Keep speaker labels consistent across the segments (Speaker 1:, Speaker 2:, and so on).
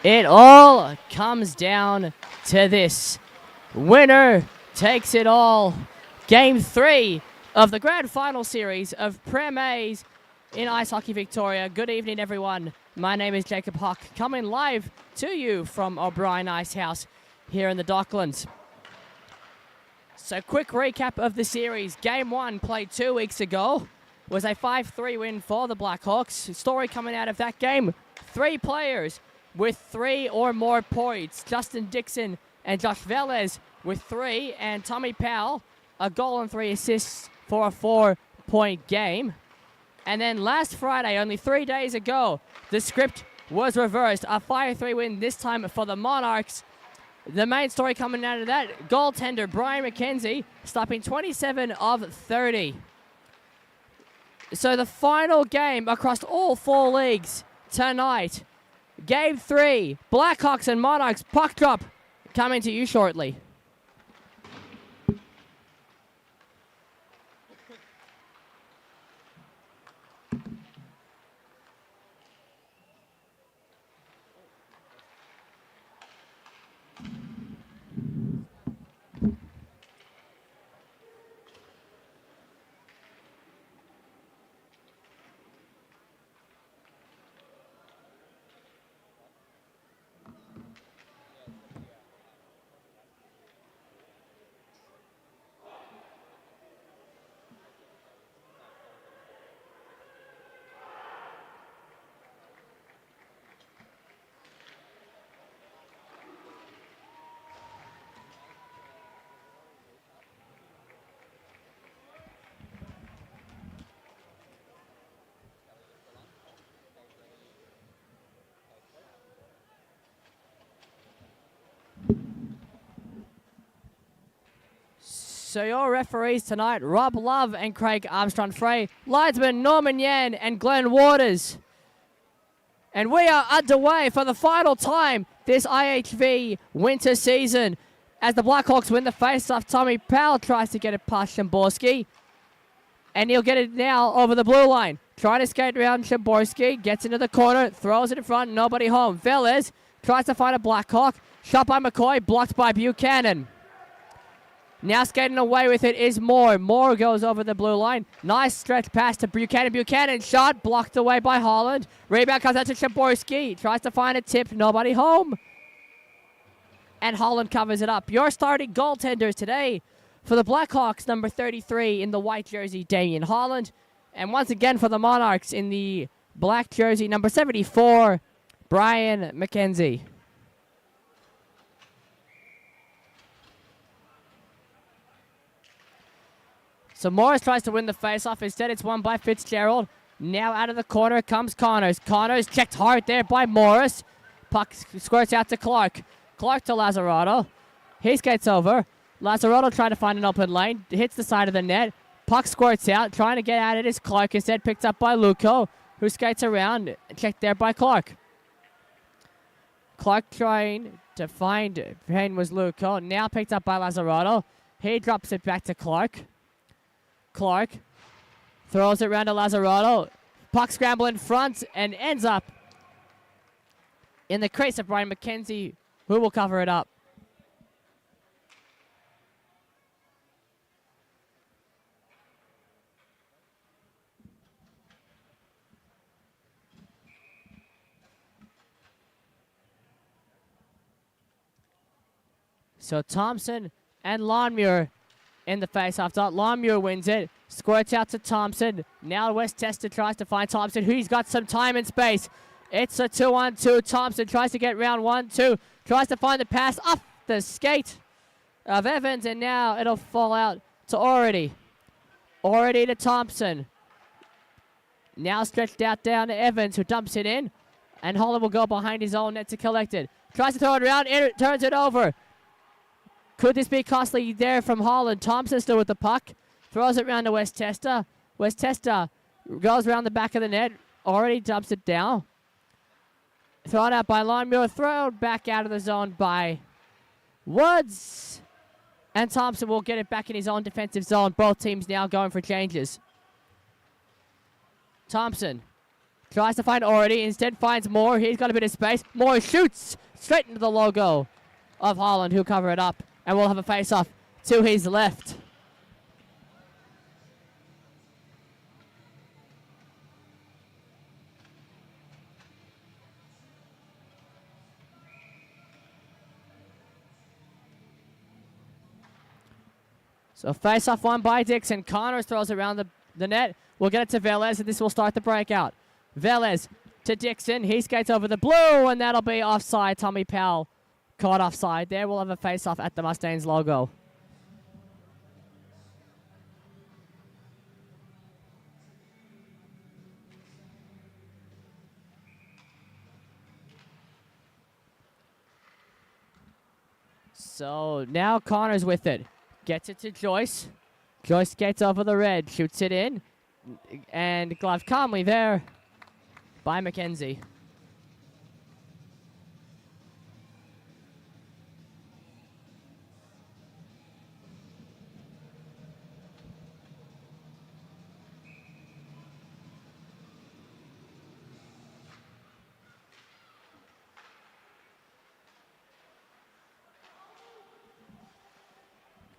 Speaker 1: It all comes down to this. Winner takes it all. Game 3 of the grand final series of Prem A's in Ice Hockey Victoria. Good evening, everyone. My name is Jacob Huck, coming live to you from O'Brien Ice House here in the Docklands. So quick recap of the series. Game 1 played 2 weeks ago was a 5-3 win for the Blackhawks. Story coming out of that game, 3 players with 3 or more points. Justin Dixon and Josh Velez with 3, and Tommy Powell, a goal and 3 assists for a 4-point game. And then last Friday, only 3 days ago, the script was reversed. A 5-3 win this time for the Monarchs. The main story coming out of that, goaltender Brian McKenzie stopping 27 of 30. So the final game across all 4 leagues tonight. Game 3, Blackhawks and Monarchs puck drop coming to you shortly. So your referees tonight, Rob Love and Craig Armstrong-Frey, linesmen Norman Yan and Glenn Waters. And we are underway for the final time this IHV winter season as the Blackhawks win the face-off. Tommy Powell tries to get it past Szymborski, and he'll get it now over the blue line. Trying to skate around Szymborski, gets into the corner, throws it in front, nobody home. Velez tries to find a Blackhawk, shot by McCoy, blocked by Buchanan. Now skating away with it is Moore. Moore goes over the blue line. Nice stretch pass to Buchanan. Buchanan shot, blocked away by Holland. Rebound comes out to Szymborski. Tries to find a tip, nobody home. And Holland covers it up. Your starting goaltenders today for the Blackhawks, number 33 in the white jersey, Damian Holland. And once again for the Monarchs in the black jersey, number 74, Brian McKenzie. So Morris tries to win the faceoff. Instead, it's won by Fitzgerald. Now out of the corner comes Connors. Connors checked hard there by Morris. Puck squirts out to Clark. Clark to Lazzarato. He skates over. Lazzarato trying to find an open lane. Hits the side of the net. Puck squirts out. Trying to get at it is Clark. Instead, picked up by Luco, who skates around. Checked there by Clark. Clark trying to find Payne was Luco. Now picked up by Lazzarato. He drops it back to Clark. Clark throws it around to Lazzarato. Puck scramble in front and ends up in the crease of Brian McKenzie, who will cover it up. So Thompson and Longmuir in the face-off dot. Longmuir wins it. Squirts out to Thompson. Now West Tester tries to find Thompson, who's got some time and space. It's a 2-on-2. Thompson tries to get round 1-2. Tries to find the pass off the skate of Evans, and now it'll fall out to Oredy. Oredy to Thompson. Now stretched out down to Evans, who dumps it in. And Holland will go behind his own net to collect it. Tries to throw it around. It turns it over. Could this be costly there from Holland? Thompson still with the puck. Throws it around to West Tester. West Tester goes around the back of the net. Already dumps it down. Thrown out by Longmuir. Thrown back out of the zone by Woods. And Thompson will get it back in his own defensive zone. Both teams now going for changes. Thompson Tries to find Already. Instead finds Moore. He's got a bit of space. Moore shoots straight into the logo of Holland, who cover it up. And we'll have a face-off to his left. So face-off won by Dixon. Connors throws around the net. We'll get it to Velez, and this will start the breakout. Velez to Dixon. He skates over the blue, and that'll be offside. Tommy Powell caught offside. There we'll have a face-off at the Mustangs logo. So now Connors with it. Gets it to Joyce. Joyce skates over the red. Shoots it in. And gloved calmly there by McKenzie.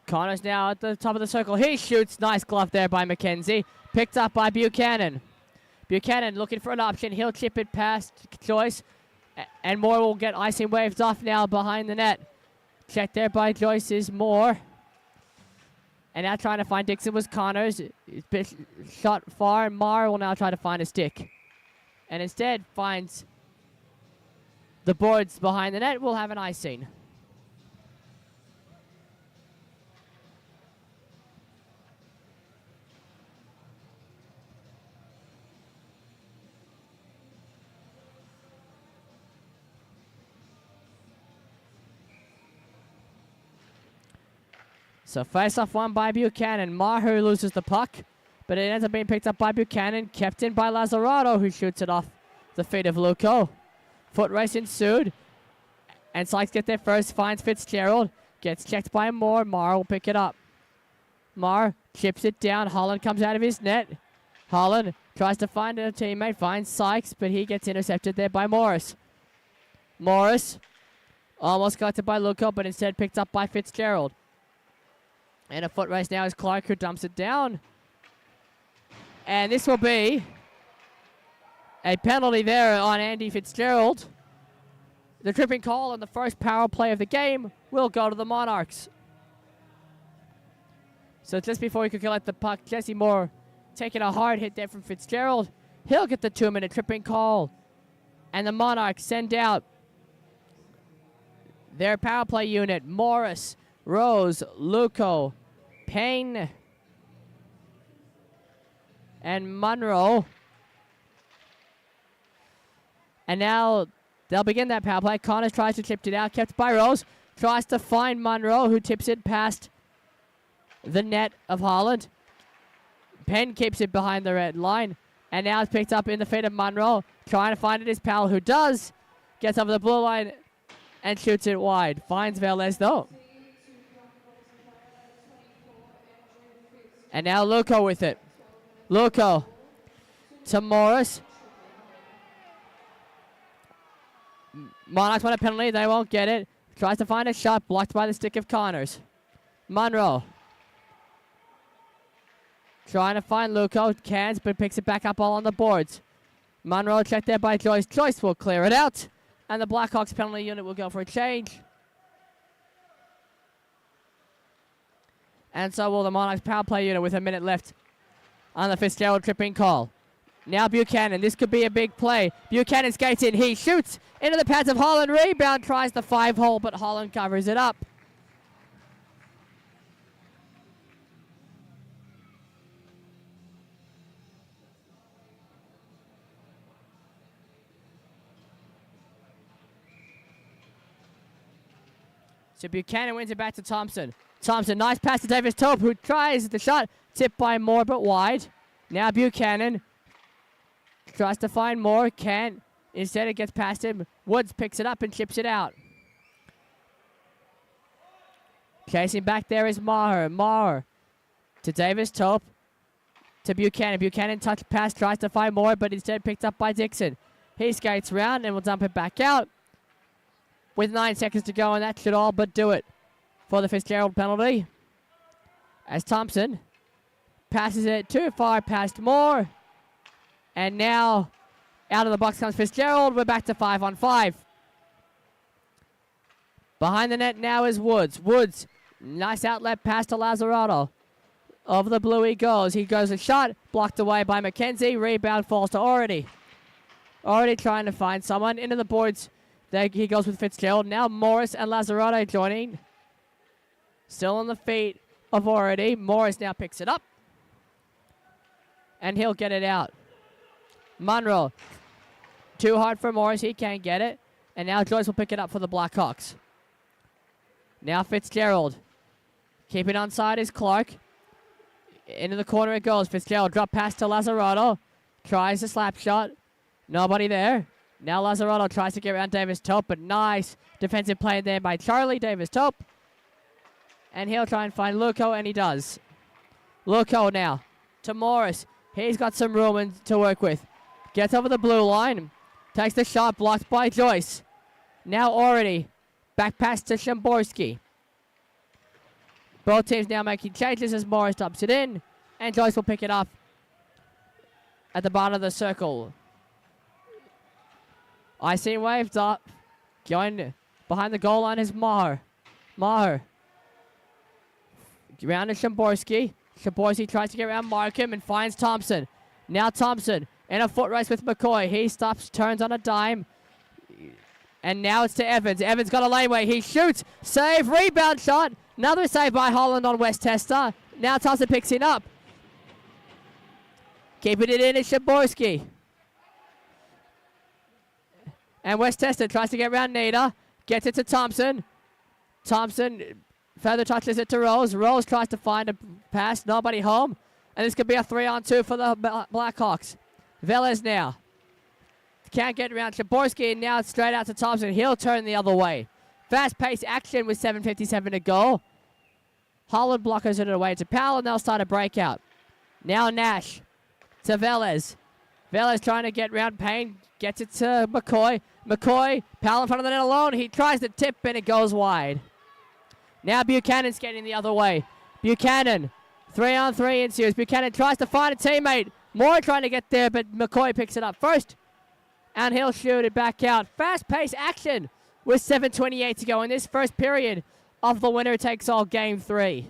Speaker 1: Connors now at the top of the circle. He shoots. Nice glove there by McKenzie. Picked up by Buchanan. Buchanan looking for an option. He'll chip it past Joyce. And Moore will get icing waved off now behind the net. Checked there by Joyce is Moore. And now trying to find Dixon was Connors. Shot far. And Marr will now try to find a stick. And instead finds the boards behind the net. We'll have an icing. So face-off won by Buchanan. Maher loses the puck, but it ends up being picked up by Buchanan, kept in by Lazzarato, who shoots it off the feet of Luco. Foot race ensued, and Sykes get there first, finds Fitzgerald, gets checked by Moore. Marr will pick it up. Marr chips it down. Holland comes out of his net. Holland tries to find a teammate, finds Sykes, but he gets intercepted there by Morris. Morris almost collected by Luco, but instead picked up by Fitzgerald. And a foot race now is Clark, who dumps it down. And this will be a penalty there on Andy Fitzgerald. The tripping call on the first power play of the game will go to the Monarchs. So just before he could collect the puck, Jesse Moore taking a hard hit there from Fitzgerald. He'll get the 2-minute tripping call. And the Monarchs send out their power play unit. Morris, Rose, Luco, Payne, and Munro. And now they'll begin that power play. Connors tries to chip it out, kept by Rose. Tries to find Munro, who tips it past the net of Holland. Penn keeps it behind the red line. And now it's picked up in the feet of Munro. Trying to find it is Powell, who does. Gets over the blue line and shoots it wide. Finds Velez, though. And now Luco with it. Luco to Morris. Monarchs want a penalty. They won't get it. Tries to find a shot. Blocked by the stick of Connors. Munro. Trying to find Luco. Cans, but picks it back up all on the boards. Munro checked there by Joyce. Joyce will clear it out. And the Blackhawks penalty unit will go for a change. And so will the Monarchs power play unit with a minute left on the Fitzgerald tripping call. Now Buchanan. This could be a big play. Buchanan skates in. He shoots into the pads of Holland. Rebound, tries the 5-hole, but Holland covers it up. So Buchanan wins it back to Thompson. Thompson, nice pass to Davis Tope, who tries the shot. Tipped by Moore, but wide. Now Buchanan tries to find Moore. Can't. Instead, it gets past him. Woods picks it up and chips it out. Chasing back there is Maher. Maher to Davis Tope. to Buchanan. Buchanan touch pass, tries to find more, but instead picked up by Dixon. He skates round and will dump it back out with 9 seconds to go, and that should all but do it for the Fitzgerald penalty. As Thompson passes it too far past Moore. And now out of the box comes Fitzgerald. We're back to 5-on-5. Behind the net now is Woods. Woods, nice outlet pass to Lazzarato. Over the blue he goes. He goes a shot, blocked away by McKenzie. Rebound falls to Already. Already trying to find someone. Into the boards. There he goes with Fitzgerald. Now Morris and Lazzarato joining. Still on the feet of Already. Morris now picks it up. And he'll get it out. Munro. Too hard for Morris. He can't get it. And now Joyce will pick it up for the Blackhawks. Now Fitzgerald. Keeping onside is Clark. Into the corner it goes. Fitzgerald drop pass to Lazzarato. Tries a slap shot. Nobody there. Now Lazzarato tries to get around Davis-Tope, but nice defensive play there by Charlie Davis-Tope. And he'll try and find Luco, and he does. Luco now to Morris. He's got some room to work with. Gets over the blue line. Takes the shot, blocked by Joyce. Now Already. Back pass to Szymborski. Both teams now making changes as Morris dumps it in. And Joyce will pick it up at the bottom of the circle. Icing waved up. Going behind the goal line is Maher. Maher. Round to Szymborski. Szymborski tries to get around Markham and finds Thompson. Now Thompson in a foot race with McCoy. He stops, turns on a dime. And now it's to Evans. Evans got a laneway. He shoots. Save. Rebound shot. Another save by Holland on West Tester. Now Thompson picks it up. Keeping it in is Szymborski. And West Tester tries to get around Nader. Gets it to Thompson. Thompson further touches it to Rose. Rose tries to find a pass. Nobody home. And this could be a 3-on-2 for the Blackhawks. Velez now. Can't get around Szymborski, and now it's straight out to Thompson. He'll turn the other way. Fast-paced action with 7:57 to go. Holland blockers it away to Powell, and they'll start a breakout. Now Nash to Velez. Velez trying to get round Payne. Gets it to McCoy. McCoy, Powell in front of the net alone. He tries to tip, and it goes wide. Now Buchanan's getting the other way. Buchanan, 3-on-3 in series. Buchanan tries to find a teammate. Moore trying to get there, but McCoy picks it up first. And he'll shoot it back out. Fast-paced action with 7:28 to go in this first period of the winner-takes-all Game 3.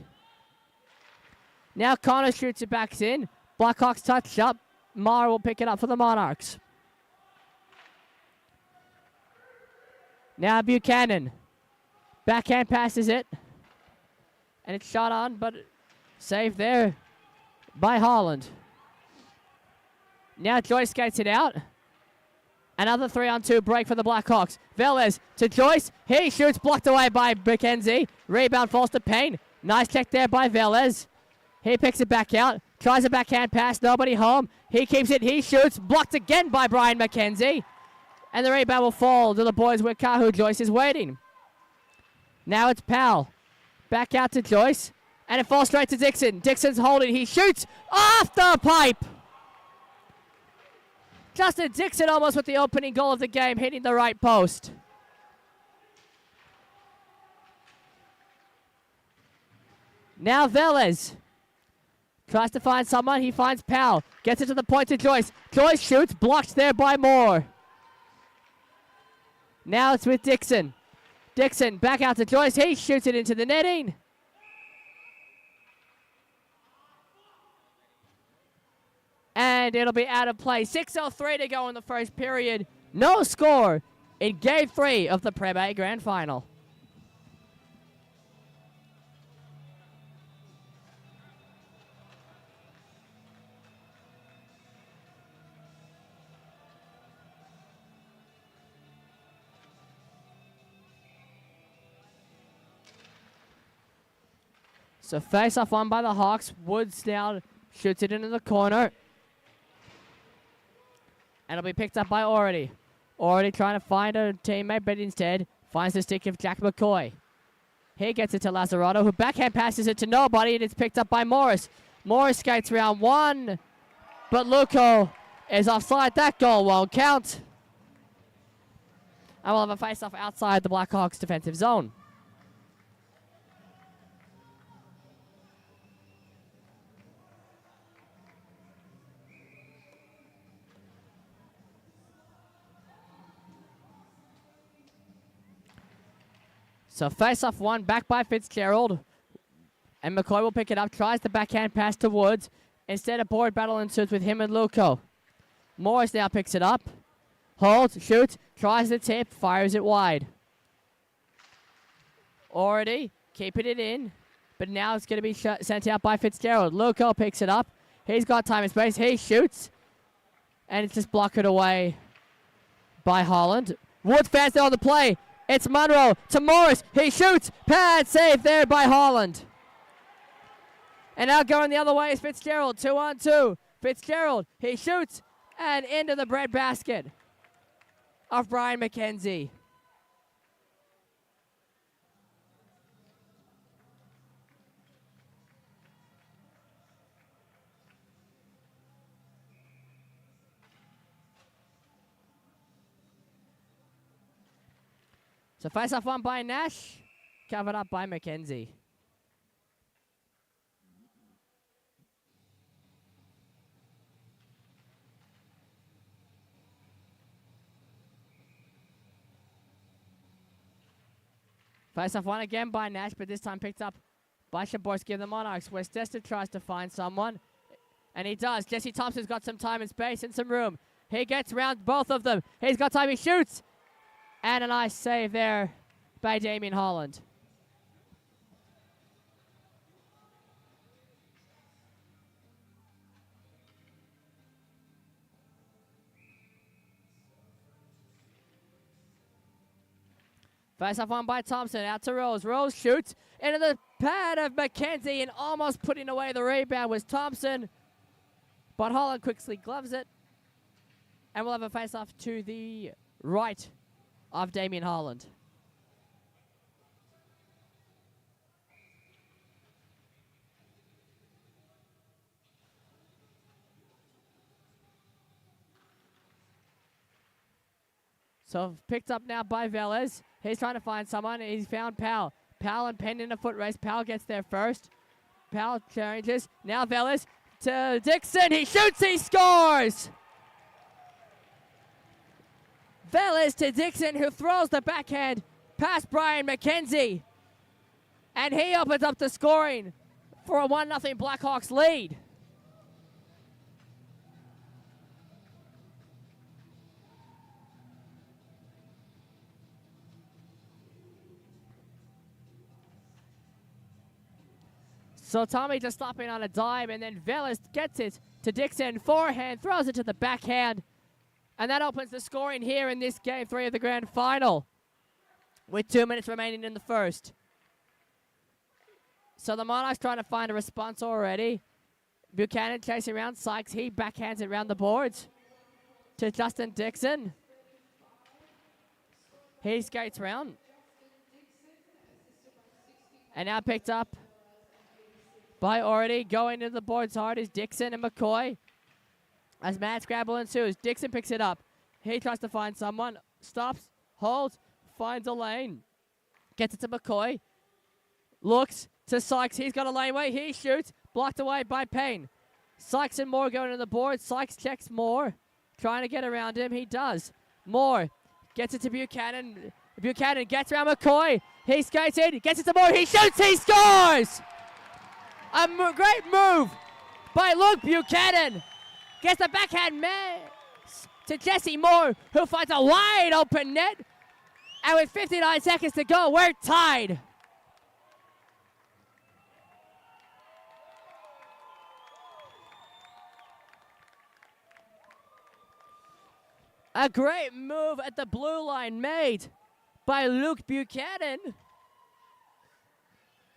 Speaker 1: Now Connor shoots it back in. Blackhawks touch up. Mara will pick it up for the Monarchs. Now Buchanan. Backhand passes it. And it's shot on, but saved there by Holland. Now Joyce skates it out. Another 3-on-2 break for the Blackhawks. Velez to Joyce. He shoots, blocked away by McKenzie. Rebound falls to Payne. Nice check there by Velez. He picks it back out. Tries a backhand pass. Nobody home. He keeps it. He shoots. Blocked again by Brian McKenzie. And the rebound will fall to the boys where Kahu Joyce is waiting. Now it's Powell. Back out to Joyce. And it falls straight to Dixon. Dixon's holding. He shoots off the pipe. Justin Dixon almost with the opening goal of the game, hitting the right post. Now Velez tries to find someone. He finds Powell. Gets it to the point to Joyce. Joyce shoots, blocked there by Moore. Now it's with Dixon. Dixon back out to Joyce. He shoots it into the netting. And it'll be out of play. 6:03 to go in the first period. No score in Game 3 of the Prem A Grand Final. So face-off won by the Hawks. Woods now shoots it into the corner. And it'll be picked up by Already. Already trying to find a teammate, but instead finds the stick of Jack McCoy. He gets it to Lazzarato, who backhand passes it to nobody, and it's picked up by Morris. Morris skates round one, but Luko is offside. That goal won't count. And we'll have a face-off outside the Blackhawks defensive zone. So face-off one, back by Fitzgerald. And McCoy will pick it up, tries the backhand pass to Woods. Instead, a board battle ensues with him and Luko. Morris now picks it up. Holds, shoots, tries the tip, fires it wide. Already keeping it in, but now it's going to be sent out by Fitzgerald. Luko picks it up. He's got time and space. He shoots, and it's just blocked away by Holland. Woods fans there on the play. It's Munro to Morris. He shoots. Pad save there by Holland. And now going the other way is Fitzgerald. 2-on-2. Fitzgerald, he shoots, and into the breadbasket of Brian McKenzie. So face-off one by Nash, covered up by McKenzie. Face-off one again by Nash, but this time picked up by Shaborski of the Monarchs, where Stester tries to find someone, and he does. Jesse Thompson's got some time and space and some room. He gets around both of them. He's got time, he shoots. And a nice save there by Damien Holland. Face-off one by Thompson, out to Rose. Rose shoots into the pad of McKenzie, and almost putting away the rebound was Thompson. But Holland quickly gloves it. And we'll have a face-off to the right of Damien Holland. So picked up now by Velez. He's trying to find someone. He's found Powell. Powell and Penn in a foot race. Powell gets there first. Powell changes. Now Velez to Dixon. He shoots. He scores. Velez to Dixon, who throws the backhand past Brian McKenzie. And he opens up the scoring for a 1-0 Blackhawks lead. So Tommy just stopping on a dime, and then Velez gets it to Dixon. Forehand, throws it to the backhand. And that opens the scoring here in this Game 3 of the Grand Final, with 2 minutes remaining in the first. So the Monarchs trying to find a response already. Buchanan chasing around Sykes. He backhands it around the boards to Justin Dixon. He skates round. And now picked up by already going to the boards hard is Dixon and McCoy. As mad scramble ensues, Dixon picks it up. He tries to find someone, stops, holds, finds a lane. Gets it to McCoy. Looks to Sykes. He's got a laneway. He shoots. Blocked away by Payne. Sykes and Moore going to the board. Sykes checks Moore. Trying to get around him. He does. Moore gets it to Buchanan. Buchanan gets around McCoy. He skates in. Gets it to Moore. He shoots. He scores! A great move by Luke Buchanan. Gets the backhand miss to Jesse Moore, who finds a wide open net. And with 59 seconds to go, we're tied. A great move at the blue line made by Luke Buchanan.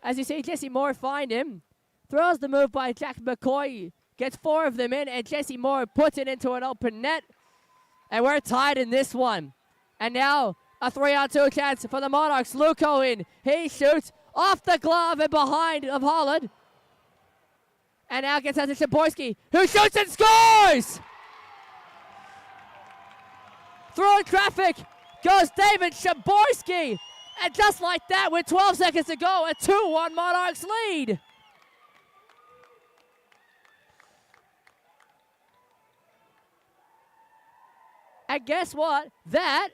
Speaker 1: As you see Jesse Moore find him. Throws the move by Jack McCoy. Gets 4 of them in, and Jesse Moore puts it into an open net. And we're tied in this one. And now a 3-on-2 chance for the Monarchs. Luko in. He shoots off the glove and behind of Holland. And now gets out to Shaborski, who shoots and scores! Through traffic goes David Shaborski. And just like that, with 12 seconds to go, a 2-1 Monarchs lead. And guess what? That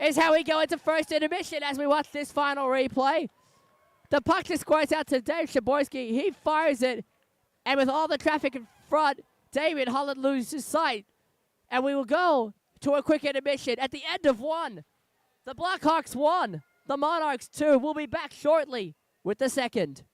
Speaker 1: is how we go into first intermission as we watch this final replay. The puck just squirts out to Dave Shaborski. He fires it. And with all the traffic in front, David Holland loses sight. And we will go to a quick intermission at the end of one. The Blackhawks won. The Monarchs 2. We'll be back shortly with the second.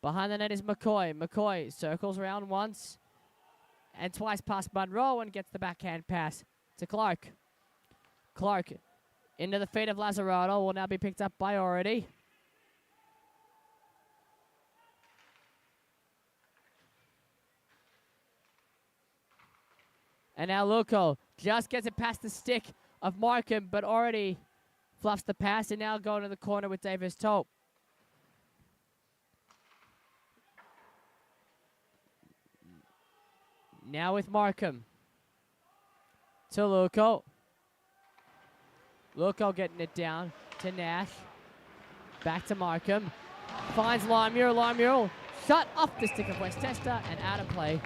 Speaker 1: Behind the net is McCoy. McCoy circles around once and twice past Monroe and gets the backhand pass to Clark. Clark into the feet of Lazzarato, will now be picked up by Ority. And now Luco just gets it past the stick of Markham, but already fluffs the pass, and now going to the corner with Davis Tope. Now with Markham. To Luco. Luco getting it down to Nash. Back to Markham. Finds Longmuir. Longmuir shot off the stick of Westchester and out of play.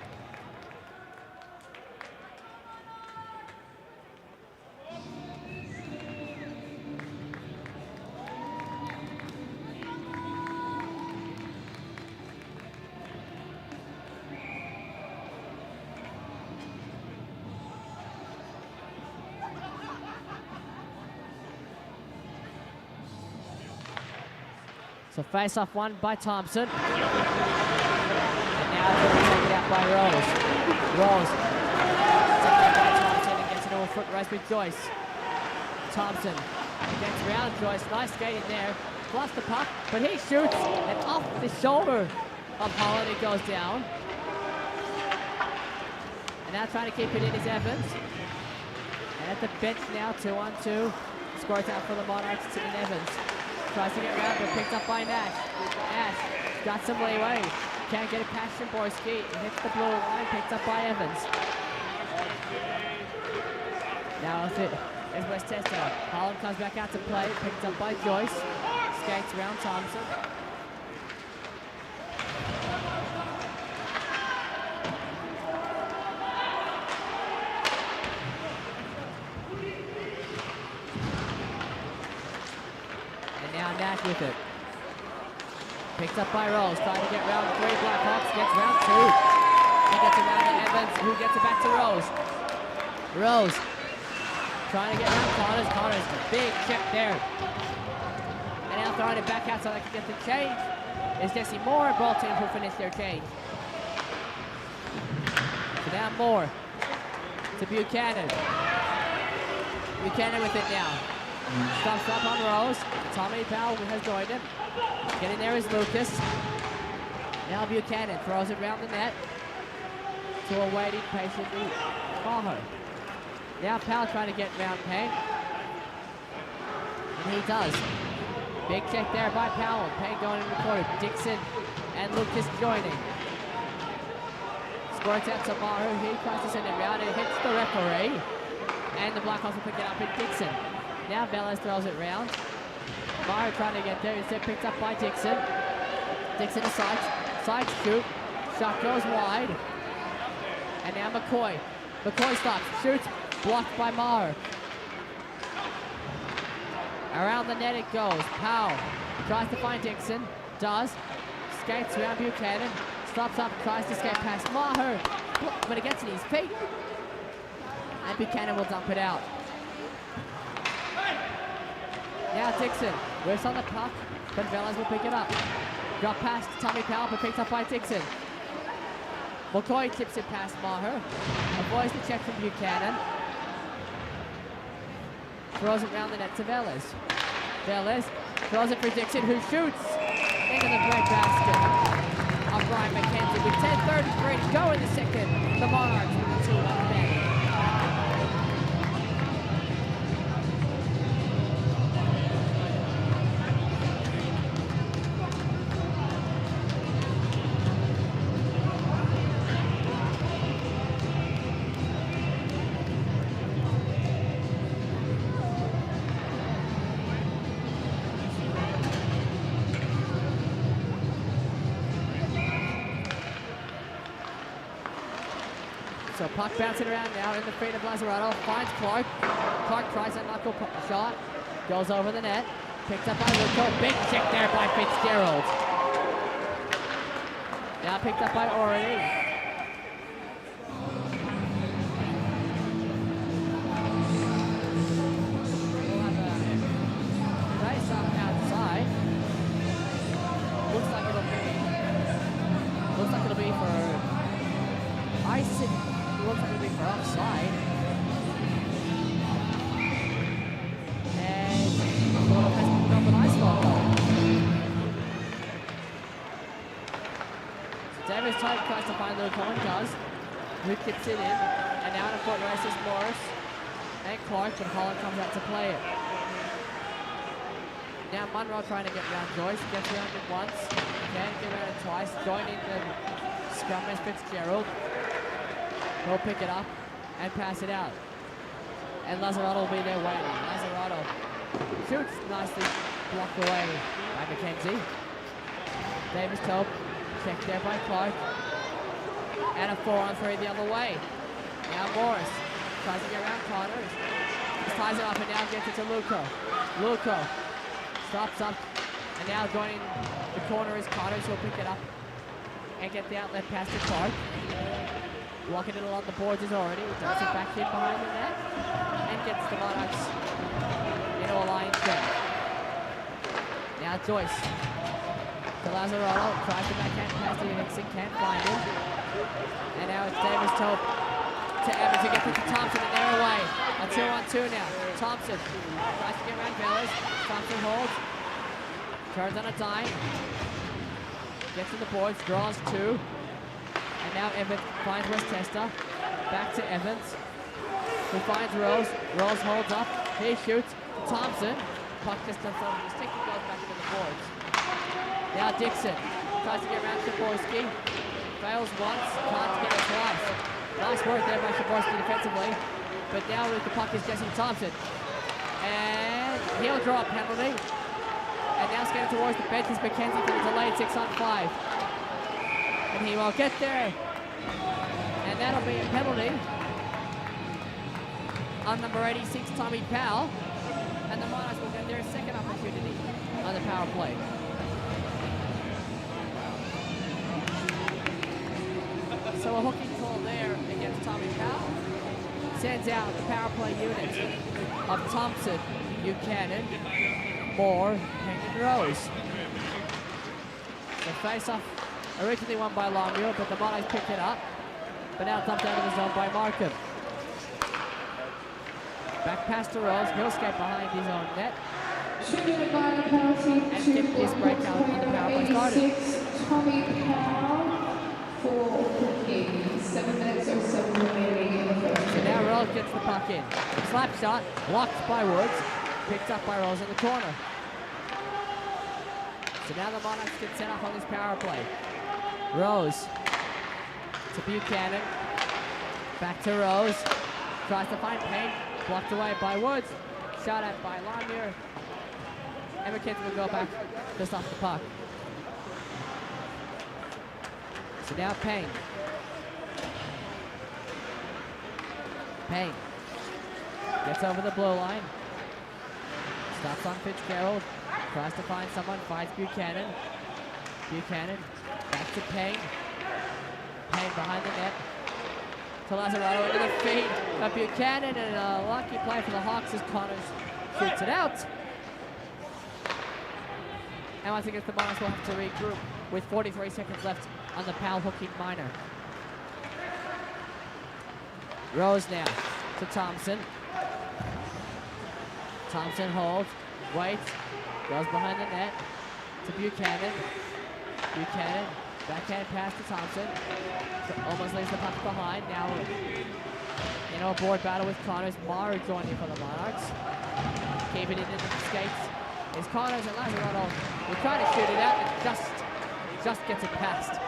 Speaker 1: So face-off won by Thompson. And now they're taken out by Rose. Rose taken out by Thompson and gets into a foot race with Joyce. Thompson gets around Joyce. Nice skating there. Fluffs the puck, but he shoots, and off the shoulder of Holland it goes down. And now trying to keep it in is Evans. And at the bench now, 2-on-2. Score out for the Monarchs to Evans. Tries to get around, but picked up by Nash. Nash got some leeway. Can't get it past Szymborski. Hits the blue line, picked up by Evans. Now with it is Westchester. Holland comes back out to play, picked up by Joyce. Skates around Thompson. Now Nash with it. Picked up by Rose, trying to get round 3. Blackhawks gets round 2. He gets it round to Evans, who gets it back to Rose. Rose trying to get round Connors. Connors, big check there. And now throwing it back out so they can get the change. Is Jesse Moore, and both teams will finish their change. So now Moore to Buchanan. Buchanan with it now. Stops up on Rose. Tommy Powell has joined him. Getting there is Lucas. Now Buchanan throws it around the net to a waiting patient Maher. Now Powell trying to get round Payne. And he does. Big check there by Powell. Payne going in the corner. Dixon and Lucas joining. Squirts out to Maher. He tries to send it around and hits the referee. And the Blackhawks will pick it up in Dixon. Now Velez throws it round. Maher trying to get there, instead picked up by Dixon. Dixon to side shoot. Shot goes wide. And now McCoy. McCoy stops, shoots, blocked by Maher. Around the net it goes. Powell tries to find Dixon, does. Skates around Buchanan, stops up, tries to skate past Maher, but it gets in his feet. And Buchanan will dump it out. Now Dixon whiffs on the puck, but Velez will pick it up. Drop pass to Tommy Powell, but picked up by Dixon. McCoy tips it past Maher. Avoids the check from Buchanan. Throws it round the net to Velez. Velez throws it for Dixon, who shoots into the break basket of Brian McKenzie. With 10:33 to go in the second, the Monarchs with a 2-1 advantage. So puck bouncing around now in the feet of Lazzarato, finds Clark. Clark tries a knuckle shot, goes over the net, picked up by Luco. Big check there by Fitzgerald. Now picked up by Ority. We'll have a face-off outside. Looks like it'll be Tope tries to find Luco and does. Who kicks it in. And now in a foot race is Morris and Clark, but Holland comes out to play it. Now Munro trying to get around Joyce. Gets around him once. Can't get around him twice. Joining the scrum is Fitzgerald. He'll pick it up and pass it out. And Lazzarato will be there waiting. Lazzarato shoots, nicely blocked away by McKenzie. Davis Tope checked there by Clark. And a 4-on-3 the other way. Now Morris tries to get around Connors. Just ties it up and now gets it to Luco. Luco stops up and now joining the corner is Connors. He'll pick it up and get the outlet pass to Clark. Blocking it along the boards is already. Dumps it back in behind the net and gets the Monarchs into a line check. Now Joyce to Lazzarato. Tries to backhand pass to Hickson. Can't find him. And now it's Davis Tope to Evans who gets it to Thompson and they're away. A 2-on-2 now. Thompson tries to get around Velez. Thompson holds. Turns on a dime. Gets to the boards. Draws 2. And now Evans finds West Testa. Back to Evans. Who finds Rose. Rose holds up. He shoots. Thompson. Puck just does over the stick and goes back into the boards. Now Dixon tries to get around Shaborski. Fails once. Can't get it twice. Nice work there by Shaborski defensively. But now with the puck is Jesse Thompson. And he'll draw a penalty. And now skating towards the bench is McKenzie for the delayed 6-on-5. And he will get there. And that'll be a penalty on number 86, Tommy Powell. And the Monarchs will get their second opportunity on the power play. So a hooking call there against Tommy Powell. Sends out the power play unit of Thompson, Buchanan, Moore, and Rose. The face-off originally won by Longmuir, but the Monarchs picked it up. But now dumped out of the zone by Markham. Back pass to Rose. He'll skate behind his own net. And get this breakout on the power play started.
Speaker 2: Tommy Powell for hooking. 7 minutes or so remaining in the first.
Speaker 1: So now Rose gets the puck in. Slap shot, blocked by Woods. Picked up by Rose in the corner. So now the Monarchs get set up on this power play. Rose to Buchanan. Back to Rose. Tries to find Payne. Blocked away by Woods. Shot at by Longmuir. And McKenzie will go back just off the puck. So now Payne. Payne gets over the blue line. Stops on Fitzgerald. Tries to find someone. Finds Buchanan. Buchanan back to Payne. Payne behind the net. To Lazzarato into the feet of Buchanan. And a lucky play for the Hawks as Connors shoots it out. And once again, the Monarchs will have to regroup with 43 seconds left on the Powell hooking minor. Rose now to Thompson. Thompson holds, waits, goes behind the net to Buchanan. Buchanan, backhand pass to Thompson. Almost leaves the puck behind. Now, a board battle with Connors. Mara joining for the Monarchs. Keeping it into the skates is Connors and Lazzarato. We're trying to shoot it out and just gets it past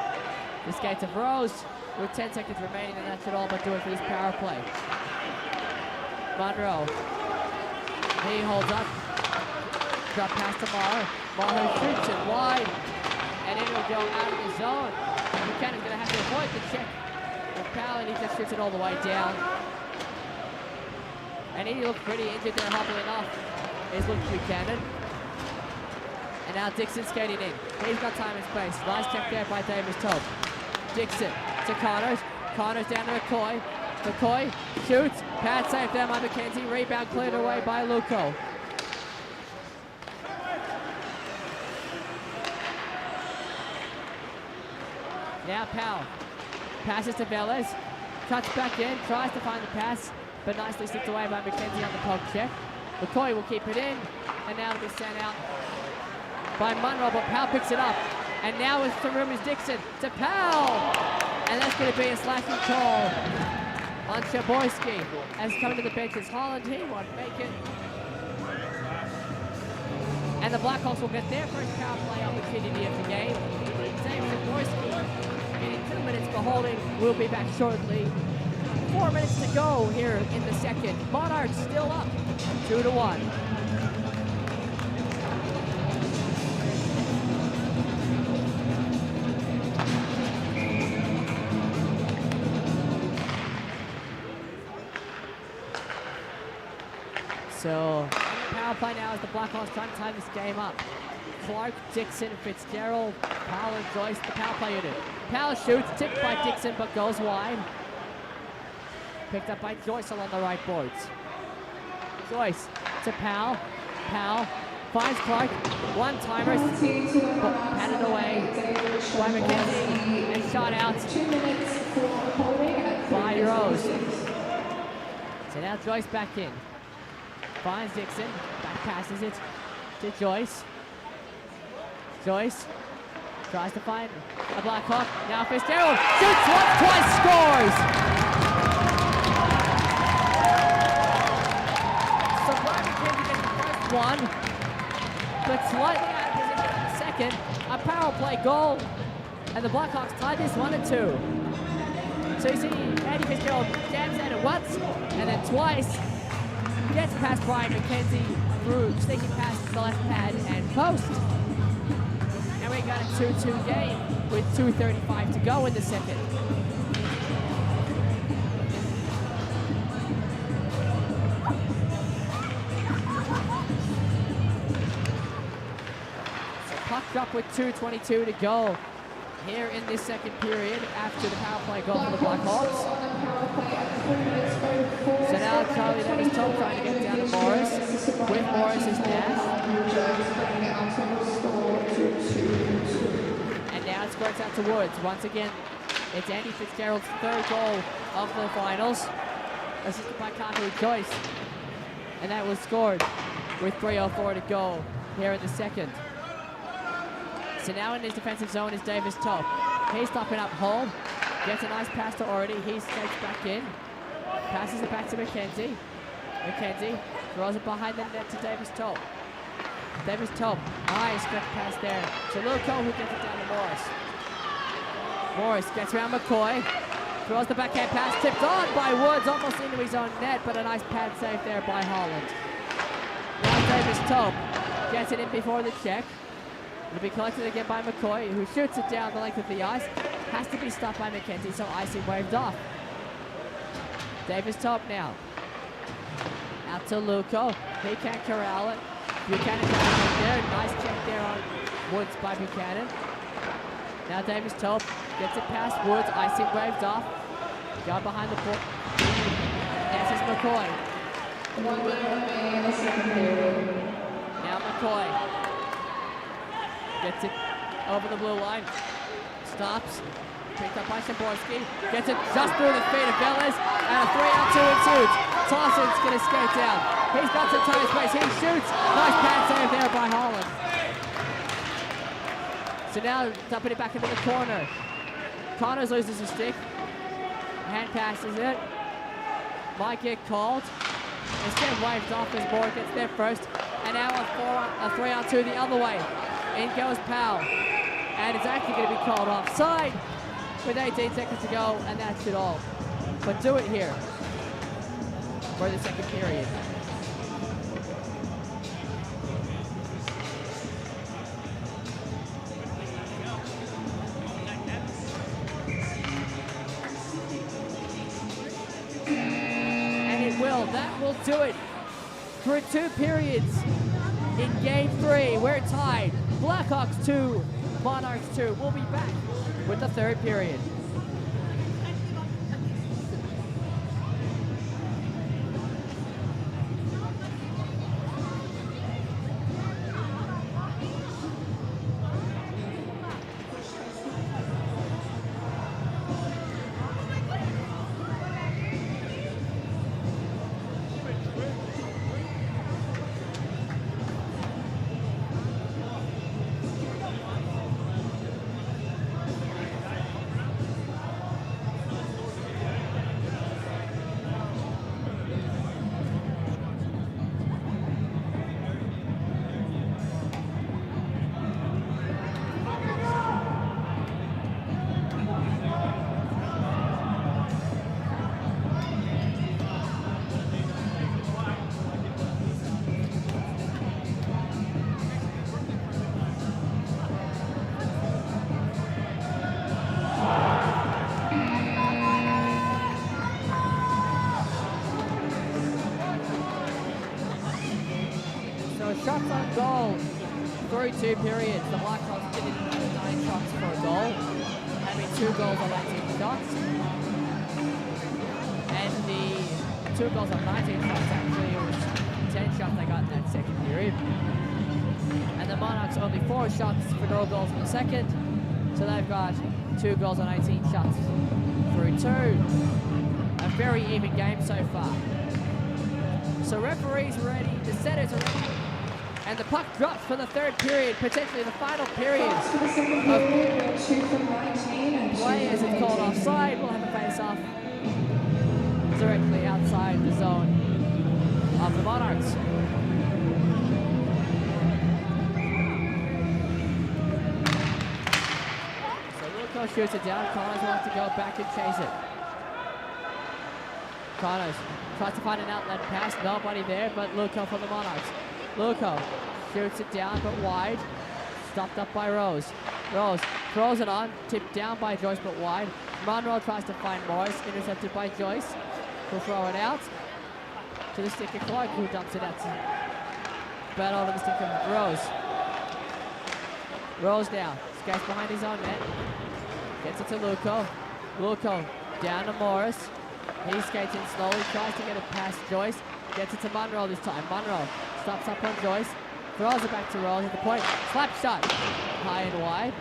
Speaker 1: the skates of Rose with 10 seconds remaining, and that should all but do it for this power play. Monroe. He holds up. Drop pass to Maher. Maher shoots it wide. And it will go out of the zone. Buchanan's going to have to avoid the check with Powell, and he just shoots it all the way down. And he looked pretty injured there, hobbling off. Here's Luke Buchanan. And now Dixon skating in. He's got time and space. Nice check there by Davis Tope. Dixon to Connors. Connors down to McCoy. McCoy shoots. Pad safe there by McKenzie. Rebound cleared away by Luco. Now Powell passes to Velez. Cuts back in. Tries to find the pass. But nicely sticked away by McKenzie on the poke check. McCoy will keep it in. And now it'll be sent out by Munro. But Powell picks it up. And now it's the room is Dixon to Powell. And that's going to be a slashing call on Chaboyski. As coming to the bench is Holland. He won't make it. And the Blackhawks will get their first power play opportunity of the game. Dave Chaboyski getting 2 minutes for holding. We'll be back shortly. 4 minutes to go here in the second. Monarchs still up 2-1. So, on the power play now as the Blackhawks trying to tie this game up. Clark, Dixon, Fitzgerald, Powell, and Joyce, the power play unit. Powell shoots, tipped by Dixon, but goes wide. Picked up by Joyce along the right boards. Joyce to Powell. Powell finds Clark. One-timer, patted away by McKenzie, and shot out
Speaker 2: 2 minutes for holding at
Speaker 1: by Rose. So now Joyce back in. Finds Dixon, back passes it to Joyce. Joyce tries to find a Blackhawk. Now Fitzgerald shoots once, twice, scores! So Brian McKenzie gets the first one, but slightly out of position on the second. A power play goal, and the Blackhawks tied this 1-2. So you see Andy Fitzgerald jams at it once, and then twice. Gets past Brian McKenzie through sneaking past the left pad and post. And we got a 2-2 game with 2:35 to go in the second. So puck drop with 2:22 to go here in this second period after the power play goal for the Blackhawks. So now Charlie Davis Top trying to get down to Morris. With Morris's dash. And now it squirts out to Woods. Once again, it's Andy Fitzgerald's third goal of the finals. Assisted by Kaku Joyce. And that was scored with 3:04 to go here in the second. So now in his defensive zone is Davis Top. He's stopping up home. Gets a nice pass to already. He skates back in. Passes it back to McKenzie. McKenzie throws it behind the net to Davis Top. Davis Top, nice stretch pass there to Luco, who gets it down to Morris. Morris gets around McCoy. Throws the backhand pass, tipped on by Woods, almost into his own net, but a nice pad save there by Holland. Now Davis Top gets it in before the check. It'll be collected again by McCoy, who shoots it down the length of the ice. Has to be stopped by McKenzie, so icing waved off. Davis Top now. Out to Luco. He can't corral it. Buchanan got there. Nice check there on Woods by Buchanan. Now Davis Top gets it past Woods. Icing waved off. Down behind the ball. This is McCoy.
Speaker 2: 1 minute remaining in the second period.
Speaker 1: Now McCoy gets it over the blue line. Stops. Picked up by Chaboyski. Gets it just through the feet of Velez. And a 3-on-2 ensues. Thompson's going to skate down. He's got some time space. He shoots. Nice pad save there by Holland. So now dumping it back into the corner. Connors loses a stick. Hand passes it. Might get called. Instead waved off as Moore gets there first. And now a 3-on-2 the other way. In goes Powell. And it's actually going to be called offside with 18 seconds to go, and that's it all. But do it here for the second period. And it will. That will do it for 2 periods in Game 3. We're tied. Blackhawks 2, Monarchs 2. We'll be back with the third period. So shots on goal through 2 periods. The Blackhawks did it another 9 shots for a goal, having 2 goals on 19 shots. And the 2 goals on 19 shots actually, it was 10 shots they got in that second period. And the Monarchs only 4 shots for no goals in the second. So they've got 2 goals on 18 shots through 2. A very even game so far. So referees ready, the setters are ready, and the puck drops for the 3rd period, potentially the final period.
Speaker 2: For the second period, 2 from 19 and 2
Speaker 1: Play as
Speaker 2: from
Speaker 1: it's called
Speaker 2: 18.
Speaker 1: offside, we'll have a face-off directly outside the zone of the Monarchs. So Luko shoots it down, Connors wants to go back and chase it. Connors tries to find an outlet pass, nobody there but Luko for the Monarchs. Luko shoots it down but wide, stopped up by Rose. Rose throws it on, tipped down by Joyce but wide. Monroe tries to find Morris, intercepted by Joyce. He'll throw it out to the stick of Clark, who dumps it out to battle to the stick of Rose. Rose now, skates behind his own net, gets it to Luko. Luko down to Morris. He skates in slowly, tries to get it past Joyce, gets it to Monroe this time. Monroe stops up on Joyce, throws it back to Rose at the point, slap shot, high and wide.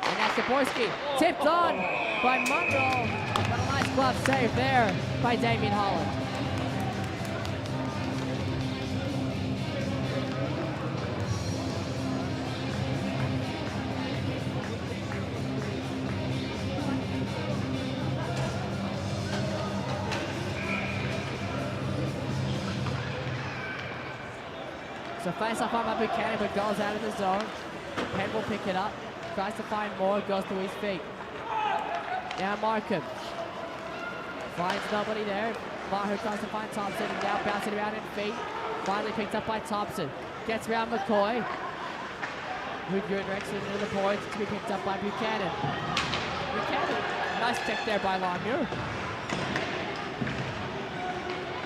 Speaker 1: And that's Jaborski, tipped on by Monroe, but a nice glove save there by Damien Holland. So face off on by Buchanan, but goes out of the zone. Penn will pick it up, tries to find more, goes to his feet. Now Markham finds nobody there. Maher tries to find Thompson, and now bouncing around in feet. Finally picked up by Thompson. Gets around McCoy, who directs it into the points to be picked up by Buchanan. Buchanan, nice check there by Longmuir.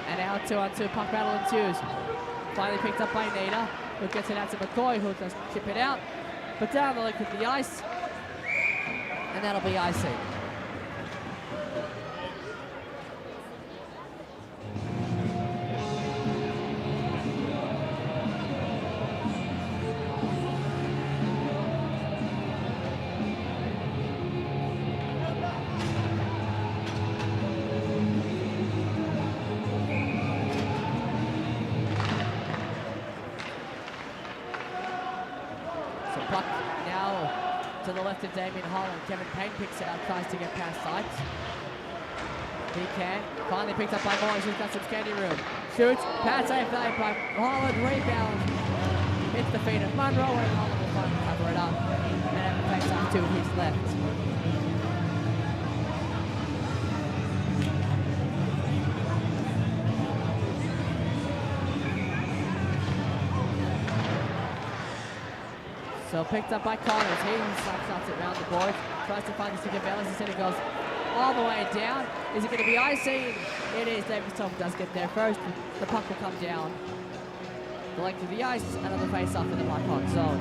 Speaker 1: And now 2-on-2 puck battle ensues. Finally picked up by Nada, who gets it out to McCoy, who just chip it out. But down the length of the ice, and that'll be icing. Puck now to the left of Damien Holland. Kevin Payne picks it up, tries to get past Sykes. He can. Finally picked up by Morris, who's got some skating room. Shoots, pass save by Holland, rebound. Hits the feet of Monroe, and Holland will finally cover it up. And have a face off to his left. So picked up by Connors. He slap shots it around the board. Tries to find the stick of balance. Instead it goes all the way down. Is it going to be icing? It is. Davis Tom does get there first. The puck will come down the length of the ice. Another face off in the Blackhawks zone.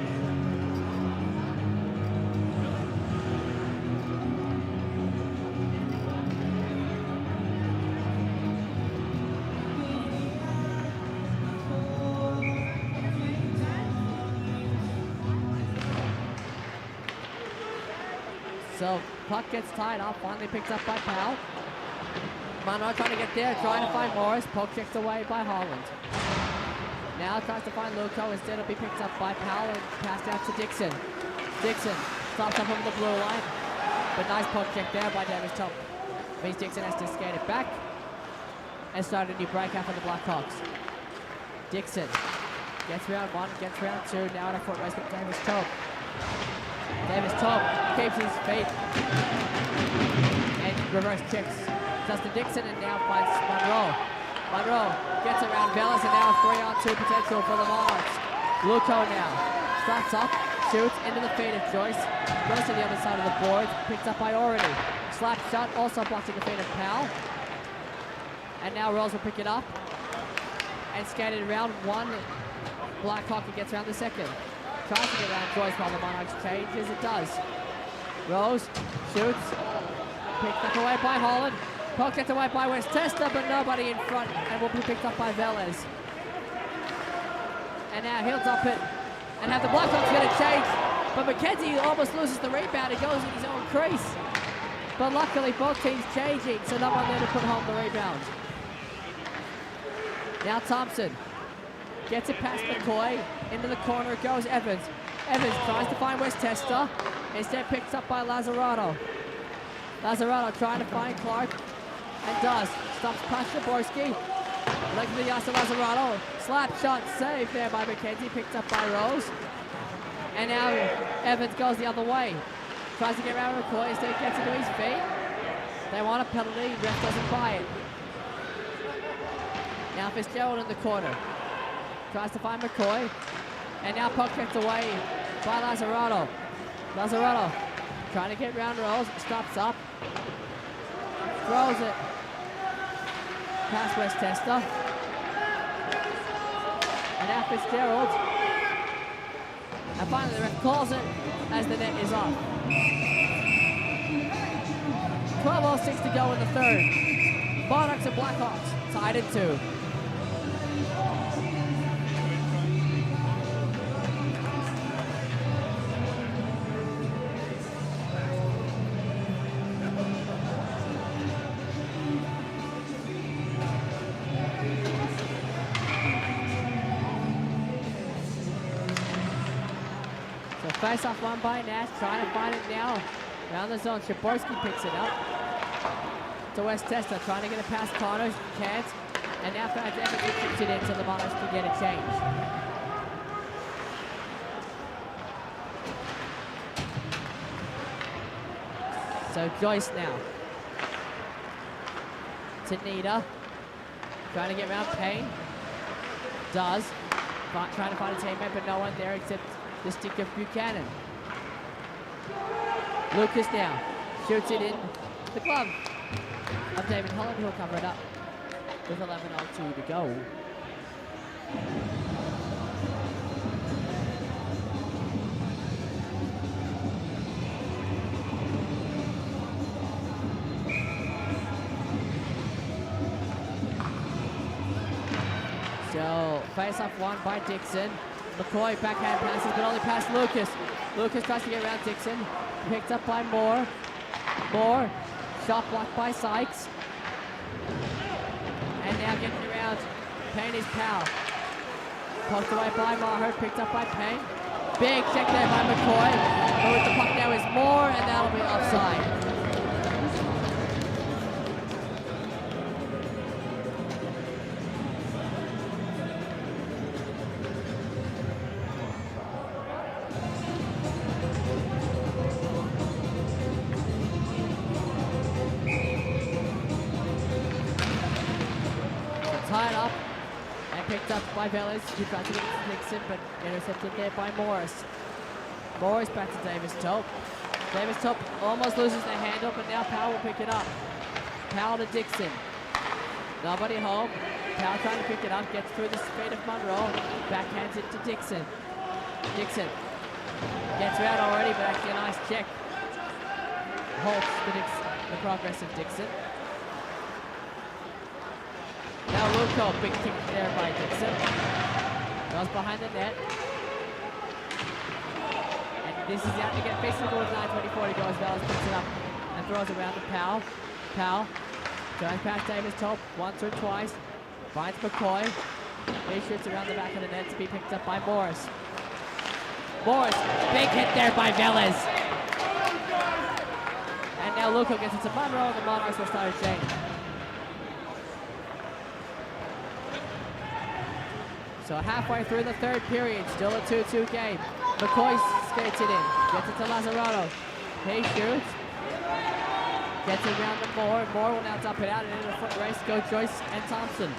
Speaker 1: So puck gets tied up, finally picked up by Powell. Monroe trying to get there, trying to find Morris. Poke checked away by Holland. Now tries to find Luko, instead it'll be picked up by Powell and passed out to Dixon. Dixon stops up over the blue line, but nice poke check there by Davis Top. Means Dixon has to skate it back and start a new breakout for the Blackhawks. Dixon gets round 1, gets round 2, now at a foot race with Davis Top. Davis Top keeps his feet and reverse checks Justin Dixon, and now finds Monroe. Monroe gets around Bellis, and now a 3-on-2 potential for the Monarchs. Luko now starts up, shoots into the feet of Joyce, goes to the other side of the boards, picked up by Ority. Slap shot, also blocked in the feet of Powell. And now Rose will pick it up. and skated around one. Blackhawk gets around the second. Tries to get around Joyce while the Monarchs changes. It does. Rose shoots. Picked up away by Holland. Puck gets away by West Testa, but nobody in front, and will be picked up by Velez. And now he'll drop it and have the Blackhawks get a change. But McKenzie almost loses the rebound. He goes in his own crease. But luckily both teams changing, so no one there to put home the rebound. Now Thompson gets it past McCoy. Into the corner it goes Evans. Evans tries to find West Testa. Instead picked up by Lazzarato. Lazzarato trying to find Clark. And does. Stops past Jaborski. Looking to the ice to Lazzarato. Slap shot saved there by McKenzie. Picked up by Rose. And now Evans goes the other way. Tries to get around McCoy. Instead gets into his feet. They want a penalty. Ref doesn't buy it. Now Fitzgerald in the corner. Tries to find McCoy. And now puck gets away by Lazzarato. Lazzarato trying to get around Rose. Stops up. Throws it past West Testa. And now Fitzgerald. And finally the ref calls it as the net is off. 12:06 to go in the third. Monarchs and Blackhawks tied at 2. Face-off won by Nash, trying to find it now. Around the zone, Shaborski picks it up. To West Testa, trying to get it past Connors, can't. And now Evans kicks it in so the Monarchs can get a change. So Joyce now. To Nita. Trying to get around Payne. Does. Trying to find a teammate, but no one there except the stick of Buchanan. Lucas now shoots it in the glove of David Holland, who'll cover it up with 11:02 to go. So face-off won by Dixon. McCoy backhand passes, but only past Lucas. Lucas tries to get around Dixon. Picked up by Moore. Moore. Shot blocked by Sykes. And now getting around Payne is Powell. Poked away by Maher. Picked up by Payne. Big check there by McCoy. But with the puck now is Moore, and that'll be offside. Tied up and picked up by Velez, who tried to get it to Nixon, but intercepted there by Morris. Morris back to Davis Tope. Davis Tope almost loses the handle, but now Powell will pick it up. Powell to Dixon. Nobody home. Powell trying to pick it up, gets through the speed of Monroe, backhands it to Dixon. Dixon gets around already, but actually a nice check. Halts the progress of Dixon. Now Luco, big kick there by Dixon. Goes behind the net. And this is out to get physical with 9:24 to go as Velez picks it up and throws it around to Powell. Powell goes past Davis Tope once or twice. Finds McCoy. He shoots around the back of the net to be picked up by Morris. Morris, big hit there by Velez. And now Luco gets it to Monroe, and the Monarchs will start a change. So halfway through the third period, still a 2-2 game. McCoy skates it in, gets it to Lazzarato. He shoots, gets it around to Moore. Moore will now dump it out, and into the foot race go Joyce and Thompson.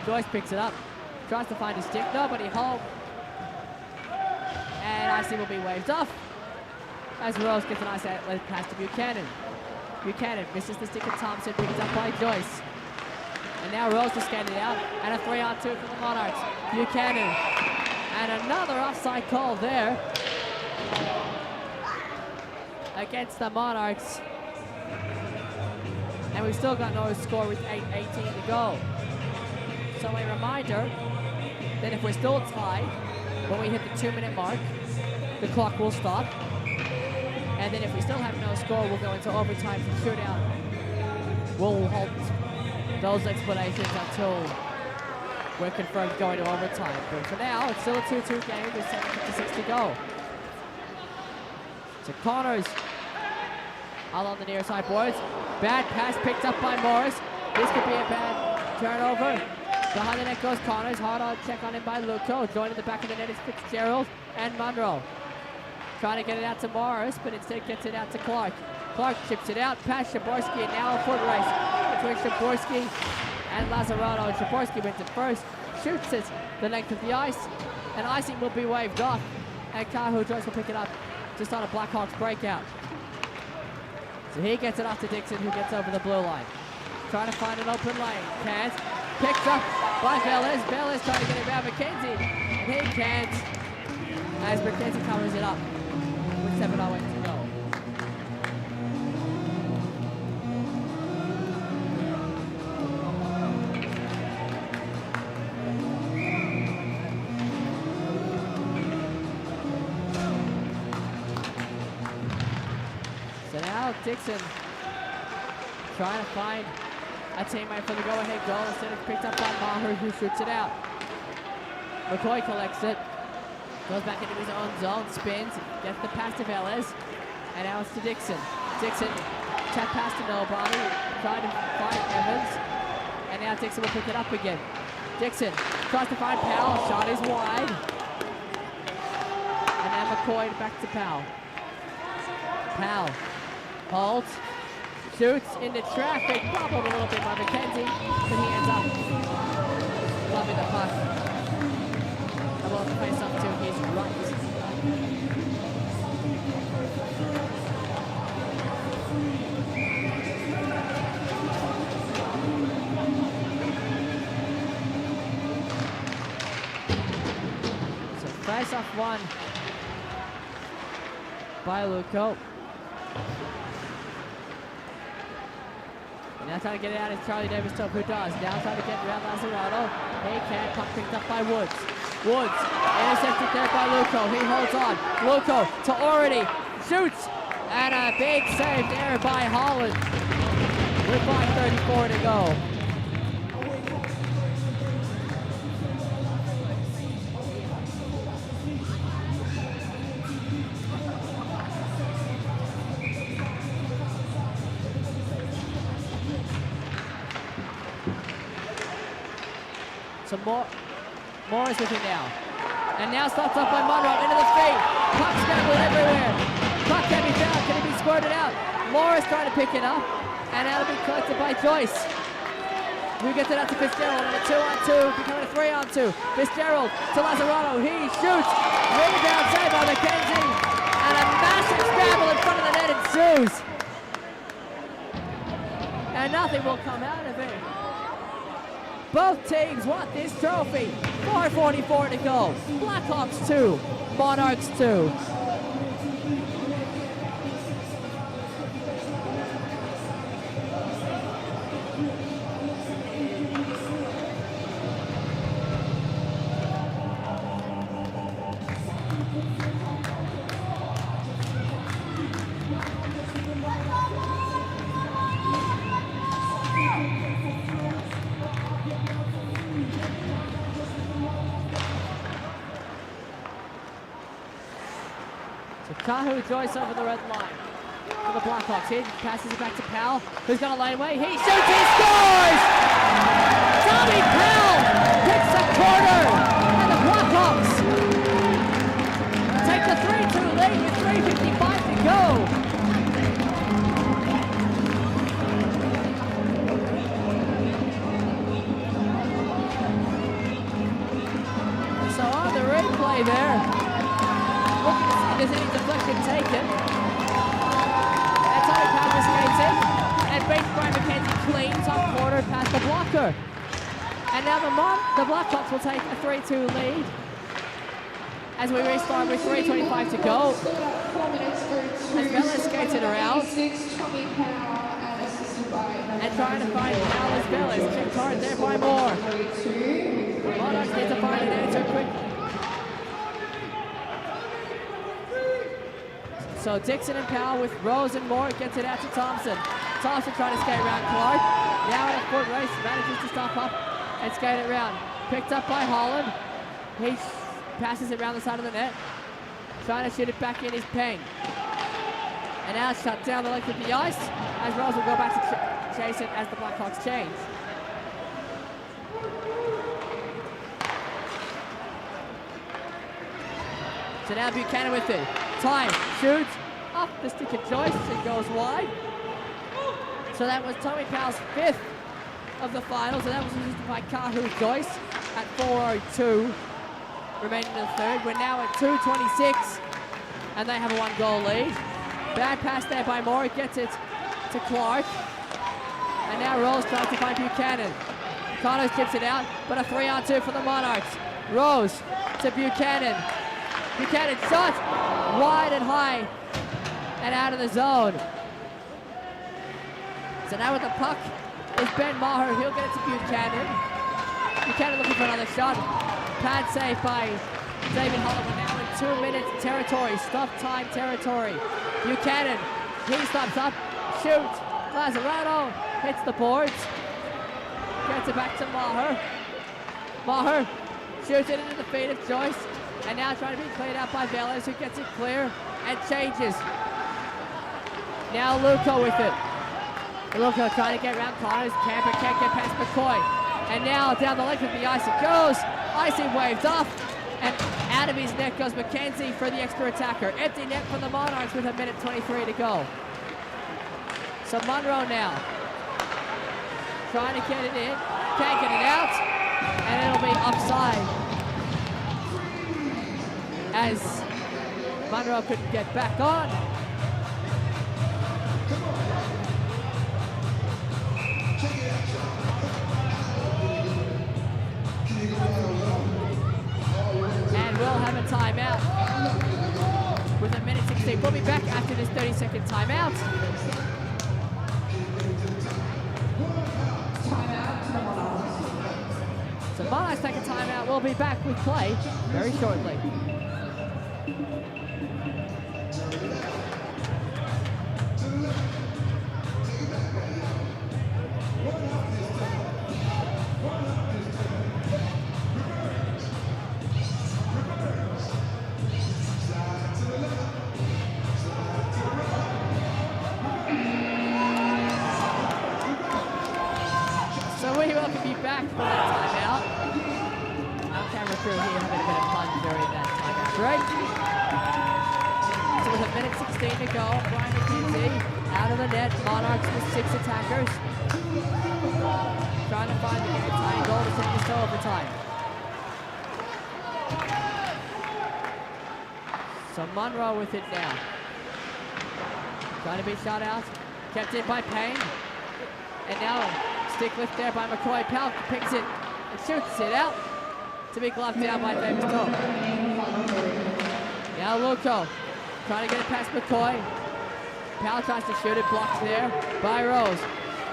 Speaker 1: Joyce picks it up, tries to find his stick, nobody home. And IC will be waved off as Rose gets a nice outlet pass to Buchanan. Buchanan misses the stick of Thompson, picked up by Joyce. And And now Rose is skating out. And a 3-on-2 for the Monarchs. Buchanan. And another offside call there against the Monarchs. And we've still got no score with 8:18 to go. So a reminder that if we're still tied when we hit the 2-minute mark, the clock will stop. And then if we still have no score, we'll go into overtime for shootout. We'll hold those explanations until we're confirmed going to overtime. But for now, it's still a 2-2 game with 7:56 to go. So Connors all on the near side, boys. Bad pass picked up by Morris. This could be a bad turnover. Behind the net goes Connors. Hard on check on him by Luco. Joining the back of the net is Fitzgerald and Munro. Trying to get it out to Morris, but instead gets it out to Clark. Clark chips it out past Shaborski, and now a foot race between Shaborski and Lazzarato. Shaborski wins it first, shoots it the length of the ice, and icing will be waved off. And Kahu tries to pick it up to start a Blackhawks breakout. So he gets it off to Dixon, who gets over the blue line. Trying to find an open lane. Can't. Picked up by Velez. Velez trying to get it around McKenzie. And he can't. As McKenzie covers it up with 7:08 to go. So now Dixon trying to find a teammate for the go-ahead goal. Instead it's picked up by Maher, who shoots it out. McCoy collects it, goes back into his own zone, spins, gets the pass to Velez, and now it's to Dixon. Dixon tap pass to nobody, trying to find Evans, and now Dixon will pick it up again. Dixon tries to find Powell, shot is wide, and now McCoy back to Powell. Powell holds, shoots into traffic, bobbled a little bit by McKenzie, but he ends up loving the puck. And we'll face up to his right. So face off one by Luco. Now trying to get it out is Charlie Davis-Tope, who does. Now trying to get around Lazzarato. He can't. Puck picked up by Woods. Woods intercepted there by Luco. He holds on. Luco to Ority. Shoots. And a big save there by Holland. With 5:34 to go. So Morris with it now. And now stopped up by Monroe into the feet. Puck scrambled everywhere. Puck can be found. Can it be squirted out? Morris trying to pick it up. And that'll be collected by Joyce. Who gets it out to Fitzgerald on a 2-on-2, becoming a 3-on-2. Fitzgerald to Lazzarato. He shoots. Rebound save by McKenzie. And a massive scramble in front of the net ensues. And nothing will come out of it. Both teams want this trophy. 4:44 to go. Blackhawks 2, Monarchs 2. Kahu Joyce over the red line for the Blackhawks. He passes it back to Powell, who's got a laneway. He shoots, he scores! Tommy Powell hits the corner, and the Blackhawks take the 3-2 lead with 3:55 to go. So on the replay there, looking to see if there's any deflection taken. That's how Powell skates in. And beats Brian McKenzie clean top corner past the blocker. And now the Blackhawks will take a 3-2 lead as we restart with 3:25 to go. As Vela skates it around. And trying to find Powell as Vela. Kicked hard there by Moore. Monarchs need to find an answer quickly. So Dixon and Powell with Rose and Moore gets it out to Thompson. Thompson trying to skate around Clark. Now in a foot race, manages to stop up and skate it around. Picked up by Holland. He passes it around the side of the net. Trying to shoot it back in his Payne. And now shut down the length of the ice as Rose will go back to chase it as the Blackhawks change. So now Buchanan with it. Time, shoots, off the stick of Joyce, it goes wide. So that was Tommy Powell's 5th of the finals, and that was assisted by Kahu Joyce at 4:02 remaining in the third. We're now at 2:26, and they have a 1-goal lead. Bad pass there by Moore, gets it to Clark. And now Rose tries to find Buchanan. Connors chips it out, but a 3-on-2 for the Monarchs. Rose to Buchanan. Buchanan shot wide and high and out of the zone. So now with the puck is Ben Maher. He'll get it to Buchanan. Buchanan looking for another shot. Pad save by David Holland. We're now in 2 minutes territory, stop time territory. Buchanan, he stops up, shoots. Lazzarato hits the boards. Gets it back to Maher. Maher shoots it into the feet of Joyce. And now trying to be cleared out by Velez, who gets it clear and changes. Now Luco with it. Luco trying to get around Connors. Camper can't get past McCoy. And now down the length of the ice it goes. Icing waved off. And out of his net goes McKenzie for the extra attacker. Empty net for the Monarchs with 1:23 to go. So Munro now trying to get it in. Can't get it out. And it'll be offside, as Munro couldn't get back on. And we'll have a timeout with 1:16. We'll be back after this 30-second timeout. So Monarchs take a timeout. We'll be back with play very shortly. So we welcome you back for that timeout. Our camera crew here having a bit of fun during that timeout break. So with 1:16 to go, Brian McKenzie out of the net. Monarchs with 6 attackers. Trying to find the game-tying goal to send this to overtime. So Munro with it now. Trying to be shot out. Kept in by Payne. And now stick lift there by McCoy. Powell picks it and shoots it out to be gloved down by Davis Tope. Now Luco trying to get it past McCoy. Powell tries to shoot it, blocked there by Rose.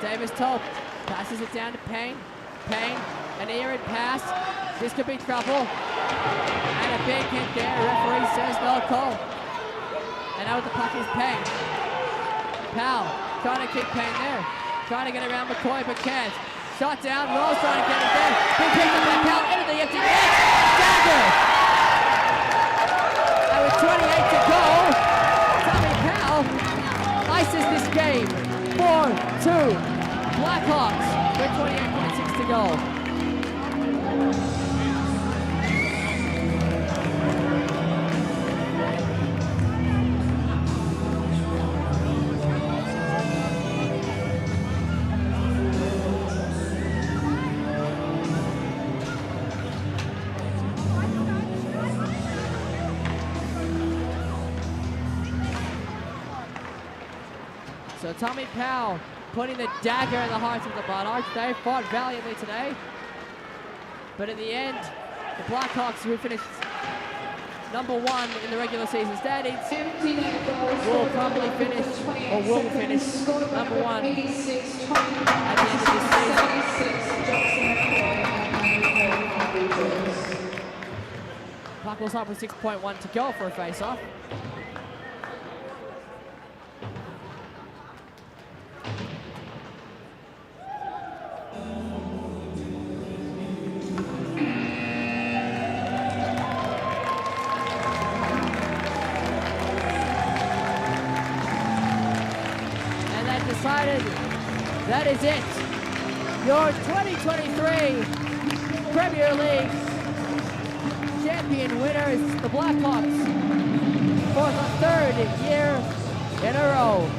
Speaker 1: Davis Tope passes it down to Payne. Payne, an errant pass. This could be trouble. And a big hit there. Referee says no call. And now with the puck is Payne. Powell trying to kick Payne there. Trying to get around McCoy, but can't. Shot down, Rose trying to get it there. Big pick up by Powell into the empty net. Dagger! And with 28 to go, Tommy Powell ices this game. 4-2. Blackhawks with 28.6 to go. So Tommy Powell putting the dagger in the hearts of the Monarchs. They fought valiantly today. But in the end, the Blackhawks, who finished number 1 in the regular season standings, will probably finish, or will finish, number 1 at the end of this season. Puck will start with 6.1 to go for a face-off. Decided that is it. Your 2023 Premier League champion winner is the Blackhawks for the 3rd year in a row.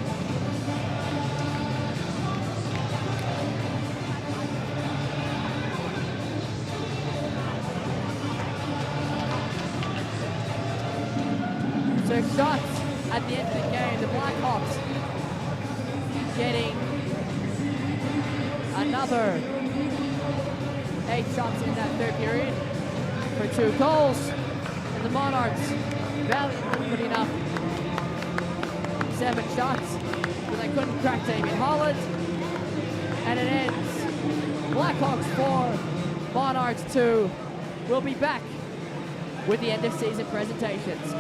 Speaker 1: So shots at the end of the game, the Blackhawks getting another 8 shots in that 3rd period for 2 goals. And the Monarchs valiantly putting up 7 shots, but they couldn't crack Damien Holland. And it ends Blackhawks 4, Monarchs 2. We'll be back with the end of season presentations.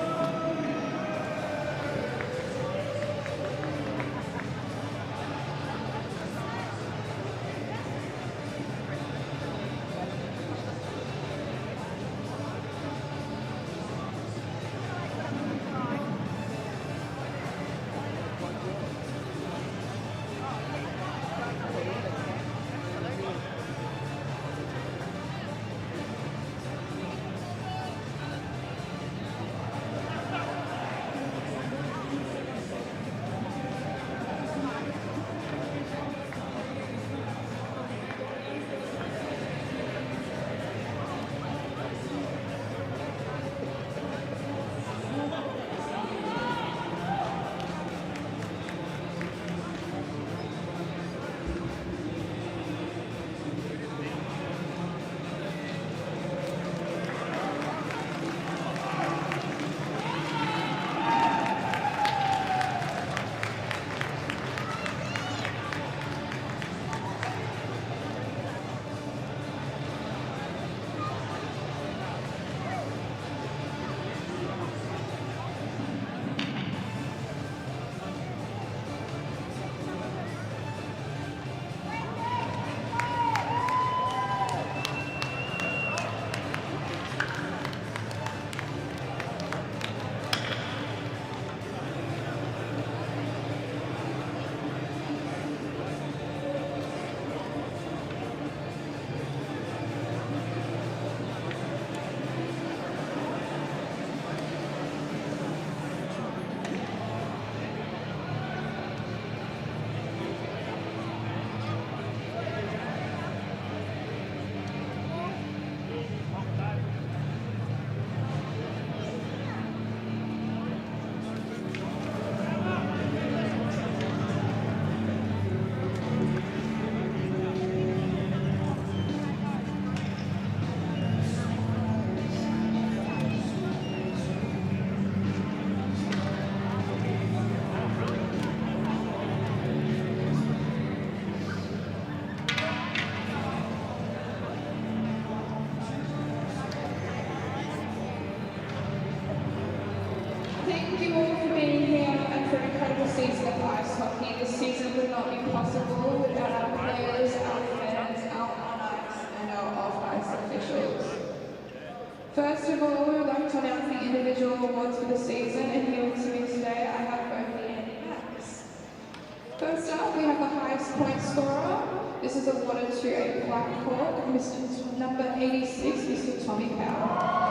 Speaker 2: Thank you all for being here and for an incredible season of ice hockey. This season would not be possible without our players, our fans, our on-ice and our off-ice officials. First of all, we would like to announce the individual awards for the season, and here with me today I have both the and Max. First up, we have the highest point scorer. This is awarded to a Blackhawk, Mr. number 86, Mr. Tommy Powell.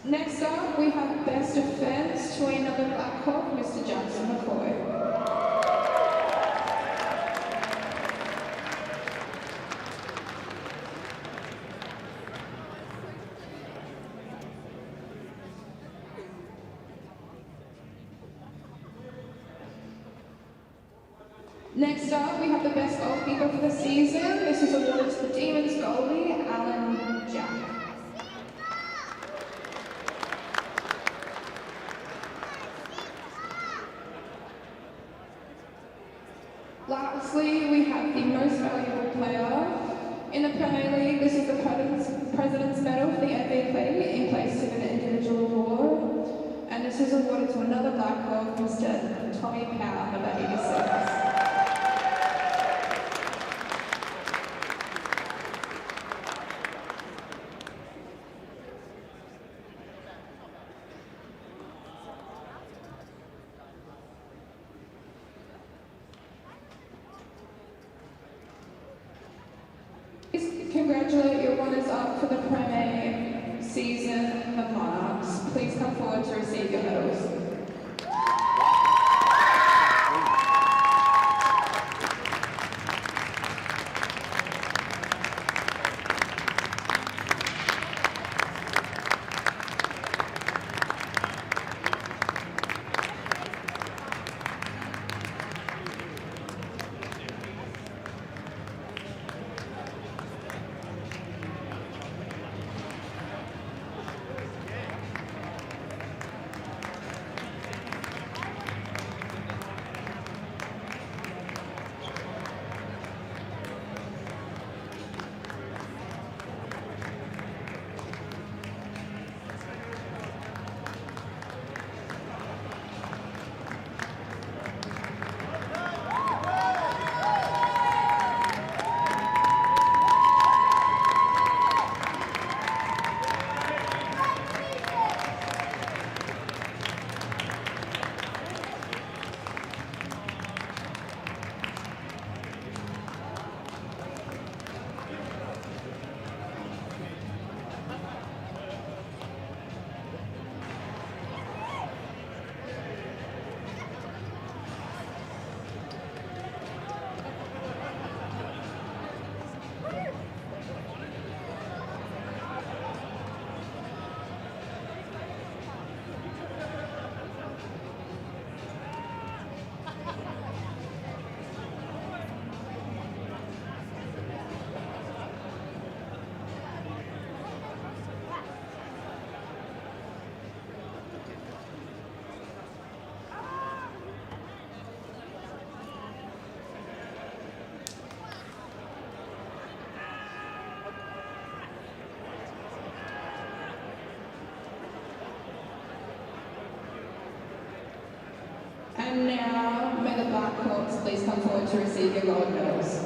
Speaker 2: Next up, we have Best Defense to another Blackhawk, Mr. Jackson McCoy. Next up, we have the best goalkeeper for the season. This is awarded to the Demons goalie, Alan Jack. Lastly, we have the most valuable player. In the Premier League, this is the President's Medal for the MVP in place of an individual award. And this is awarded to another Blackhawk, Mr. Tommy Power, number 86. Congratulate your runners-up for the Premier season, the Monarchs. Please come forward to receive your medals. And now, may the Blackhawks please come forward to receive your gold medals.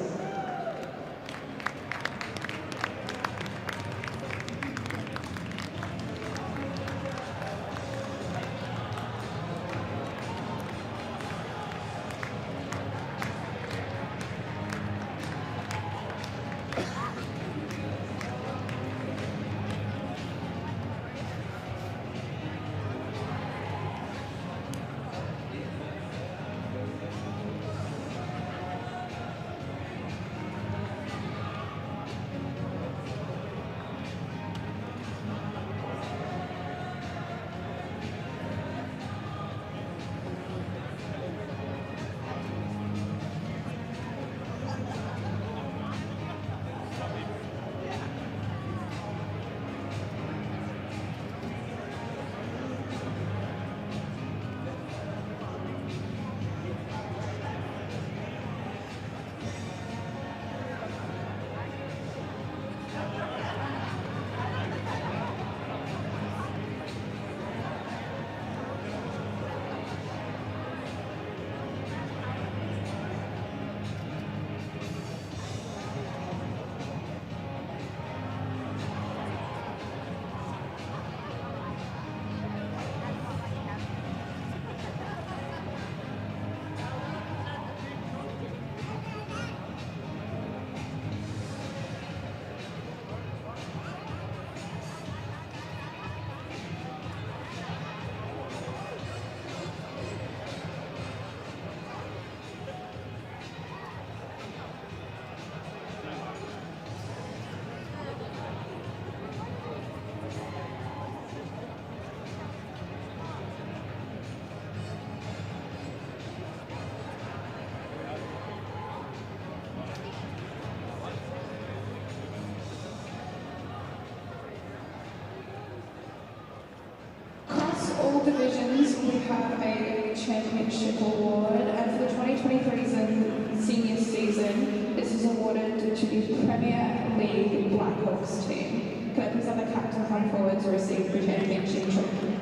Speaker 2: have a championship award, and for the 2023 senior season, this is awarded to the Premier League Blackhawks team. Can I please have the captain come forward to receive the championship trophy?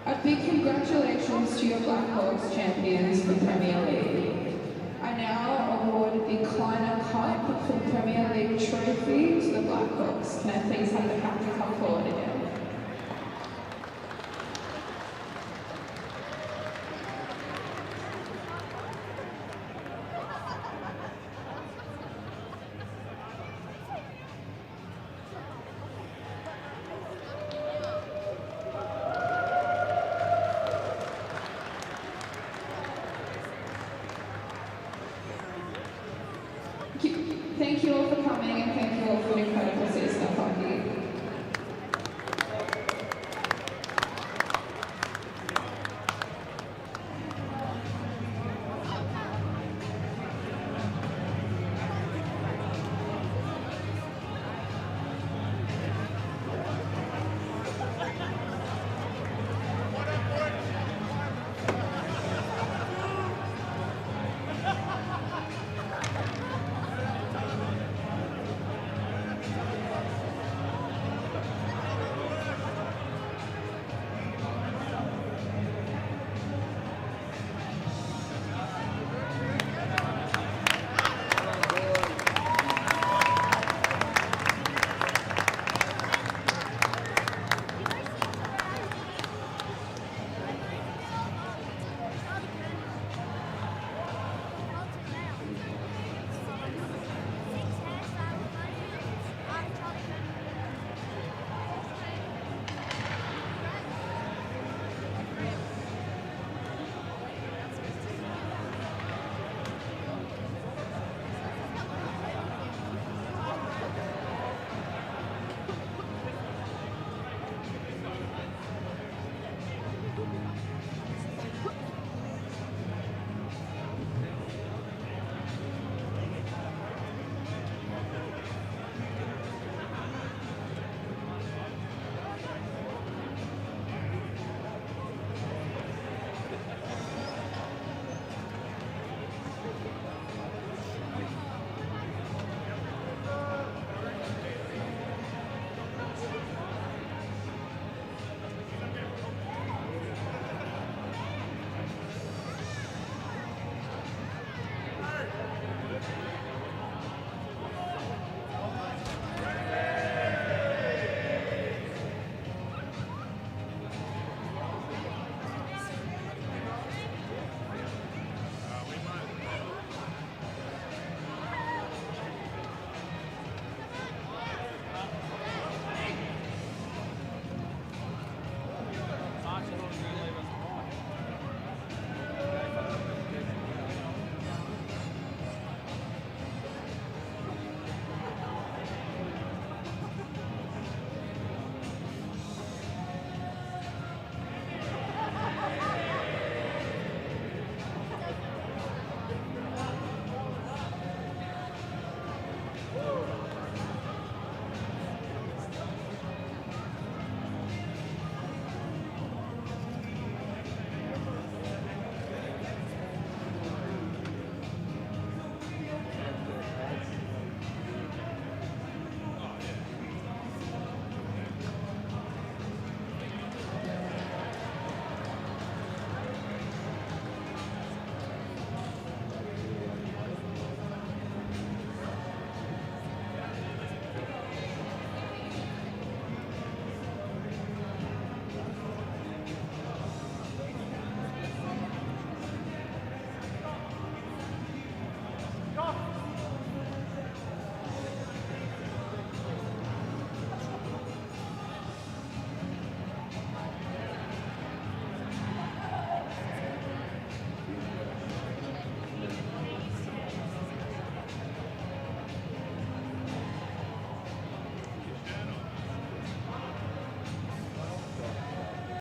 Speaker 2: A big congratulations to your Blackhawks champions for Premier League. I now award the Kleiner Cup for Premier League trophy to the Blackhawks. Can I please have the captain come forward again? Thank you all for coming, and thank you all for your incredible